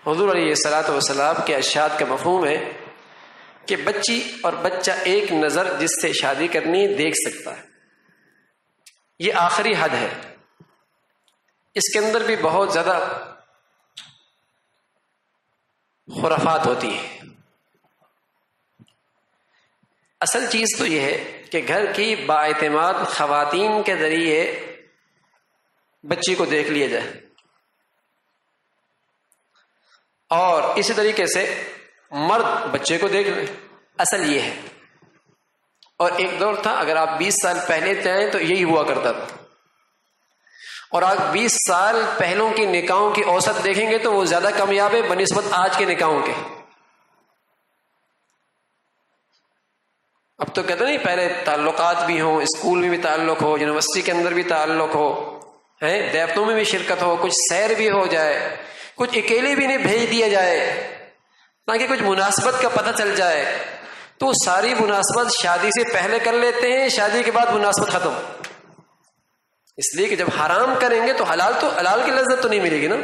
حضور علیہ الصلوۃ والسلام کے ارشاد کا مفہوم ہے کہ بچی اور بچہ ایک نظر جس سے شادی کرنی دیکھ سکتا ہے، یہ آخری حد ہے۔ اس کے اندر بھی بہت زیادہ خرافات ہوتی ہیں۔ اصل چیز تو یہ ہے کہ گھر کی بااعتماد خواتین کے ذریعے بچی کو دیکھ لیا جائے، اور اسی طریقے سے مرد بچے کو دیکھ لیں، اصل یہ ہے۔ اور ایک دور تھا، اگر آپ 20 سال پہلے جائیں تو یہی ہوا کرتا تھا، اور آپ 20 سال پہلوں کی نکاحوں کی اوسط دیکھیں گے تو وہ زیادہ کامیاب ہے بنسبت آج کے نکاحوں کے۔ اب تو کہتے نہیں، پہلے تعلقات بھی ہوں، اسکول میں بھی تعلق ہو، یونیورسٹی کے اندر بھی تعلق ہو، دعوتوں میں بھی شرکت ہو، کچھ سیر بھی ہو جائے، کچھ اکیلے بھی نہیں بھیج دیا جائے تاکہ کچھ مناسبت کا پتہ چل جائے، تو ساری مناسبت شادی سے پہلے کر لیتے ہیں، شادی کے بعد مناسبت ختم۔ اس لیے کہ جب حرام کریں گے تو حلال کی لذت تو نہیں ملے گی نا،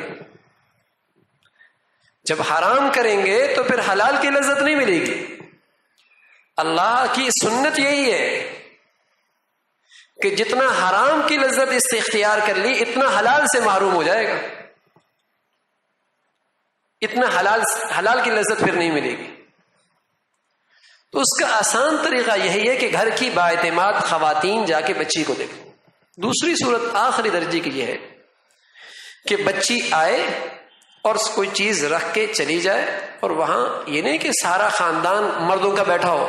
جب حرام کریں گے تو پھر حلال کی لذت نہیں ملے گی۔ اللہ کی سنت یہی ہے کہ جتنا حرام کی لذت اس سے اختیار کر لی اتنا حلال سے محروم ہو جائے گا، اتنا حلال کی لذت پھر نہیں ملے گی۔ تو اس کا آسان طریقہ یہی ہے کہ گھر کی بااعتماد خواتین جا کے بچی کو دیکھیں۔ دوسری صورت آخری درجے کی یہ ہے کہ بچی آئے اور کوئی چیز رکھ کے چلی جائے، اور وہاں یہ نہیں کہ سارا خاندان مردوں کا بیٹھا ہو،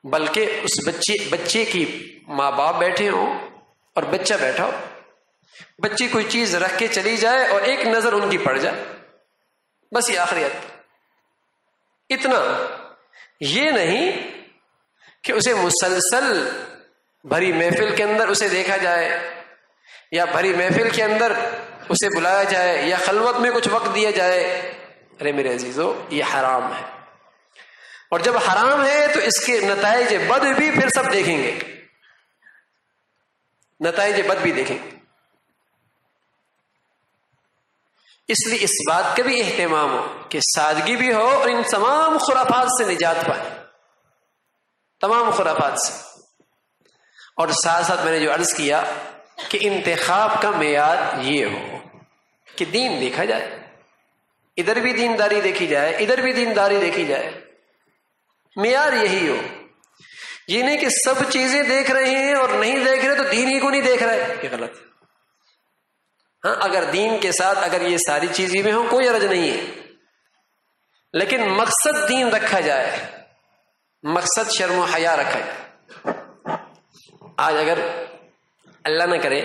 بلکہ اس بچے کی ماں باپ بیٹھے ہوں اور بچہ بیٹھا ہو، بچی کوئی چیز رکھ کے چلی جائے اور ایک نظر ان کی پڑ جائے، بس یہ آخری حد۔ اتنا، یہ نہیں کہ اسے مسلسل بھری محفل کے اندر اسے دیکھا جائے، یا بھری محفل کے اندر اسے بلایا جائے، یا خلوت میں کچھ وقت دیا جائے۔ ارے میرے عزیزو، یہ حرام ہے، اور جب حرام ہے تو اس کے نتائج بد بھی پھر سب دیکھیں گے، نتائج بد بھی دیکھیں گے۔ اس لیے اس بات کا بھی اہتمام ہو کہ سادگی بھی ہو اور ان تمام خرافات سے نجات پائے، تمام خرافات سے۔ اور ساتھ ساتھ میں نے جو عرض کیا کہ انتخاب کا معیار یہ ہو کہ دین دیکھا جائے، ادھر بھی دینداری دیکھی جائے، ادھر بھی دینداری دیکھی جائے، معیار یہی ہو۔ یہ نہیں کہ سب چیزیں دیکھ رہے ہیں اور نہیں دیکھ رہے تو دین ہی کو نہیں دیکھ رہے، یہ غلط ہے۔ ہاں، اگر دین کے ساتھ اگر یہ ساری چیزیں بھی ہوں کوئی حرج نہیں ہے، لیکن مقصد دین رکھا جائے، مقصد شرم و حیا رکھا جائے۔ آج اگر اللہ نہ کرے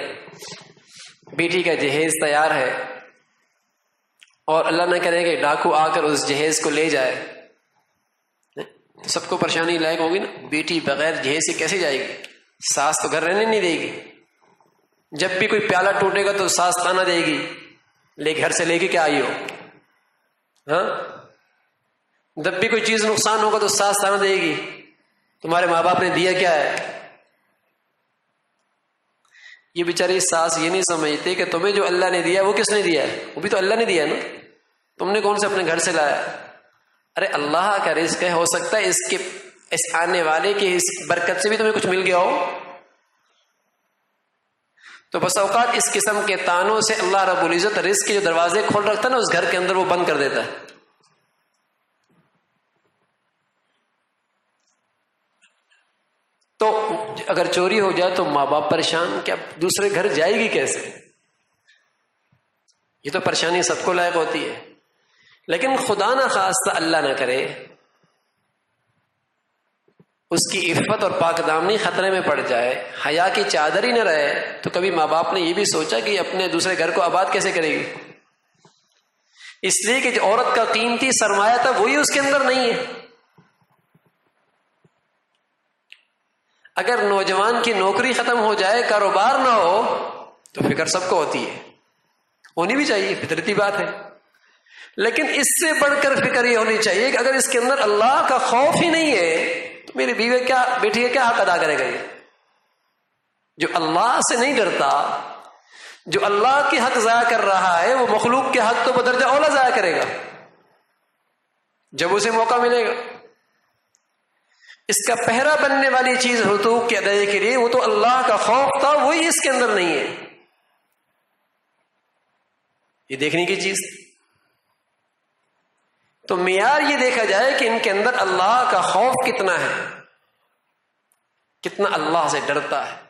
بیٹی کا جہیز تیار ہے اور اللہ نہ کرے کہ ڈاکو آ کر اس جہیز کو لے جائے، تو سب کو پریشانی لائق ہوگی نا، بیٹی بغیر جہیز سے کیسے جائے گی؟ ساس تو گھر رہنے نہیں دے گی، جب بھی کوئی پیالہ ٹوٹے گا تو ساس تانا دے گی، لے گھر سے لے کے کیا آئی ہو؟ ہاں، جب بھی کوئی چیز نقصان ہوگا تو ساس تانا دے گی، تمہارے ماں باپ نے دیا کیا ہے؟ یہ بیچاری ساس یہ نہیں سمجھتے کہ تمہیں جو اللہ نے دیا وہ کس نے دیا ہے؟ وہ بھی تو اللہ نے دیا نا، تم نے کون سے اپنے گھر سے لایا؟ ارے اللہ کا رزق ہے، ہو سکتا ہے اس آنے والے کی اس برکت سے بھی تمہیں کچھ مل گیا ہو۔ تو بس اوقات اس قسم کے تانوں سے اللہ رب العزت رزق کے جو دروازے کھول رکھتا ہے نا، اس گھر کے اندر وہ بند کر دیتا ہے۔ تو اگر چوری ہو جائے تو ماں باپ پریشان، کیا دوسرے گھر جائے گی کیسے؟ یہ تو پریشانی سب کو لائق ہوتی ہے۔ لیکن خدا نہ خواستہ اللہ نہ کرے اس کی عفت اور پاک دامنی خطرے میں پڑ جائے، حیا کی چادر ہی نہ رہے، تو کبھی ماں باپ نے یہ بھی سوچا کہ اپنے دوسرے گھر کو آباد کیسے کرے گی؟ اس لیے کہ جو عورت کا قیمتی سرمایہ تھا وہی اس کے اندر نہیں ہے۔ اگر نوجوان کی نوکری ختم ہو جائے، کاروبار نہ ہو، تو فکر سب کو ہوتی ہے، ہونی بھی چاہیے، فطرتی بات ہے۔ لیکن اس سے بڑھ کر فکر یہ ہونی چاہیے کہ اگر اس کے اندر اللہ کا خوف ہی نہیں ہے تو میری بیٹی کا کیا حق ادا کرے گا؟ یہ جو اللہ سے نہیں ڈرتا، جو اللہ کے حق ضائع کر رہا ہے وہ مخلوق کے حق تو بدرجہ اولا ضائع کرے گا جب اسے موقع ملے گا. اس کا پہرا بننے والی چیز حقوق کی ادائی کے لیے وہ تو اللہ کا خوف تھا, وہی اس کے اندر نہیں ہے. یہ دیکھنے کی چیز. تو معیار یہ دیکھا جائے کہ ان کے اندر اللہ کا خوف کتنا ہے, کتنا اللہ سے ڈرتا ہے.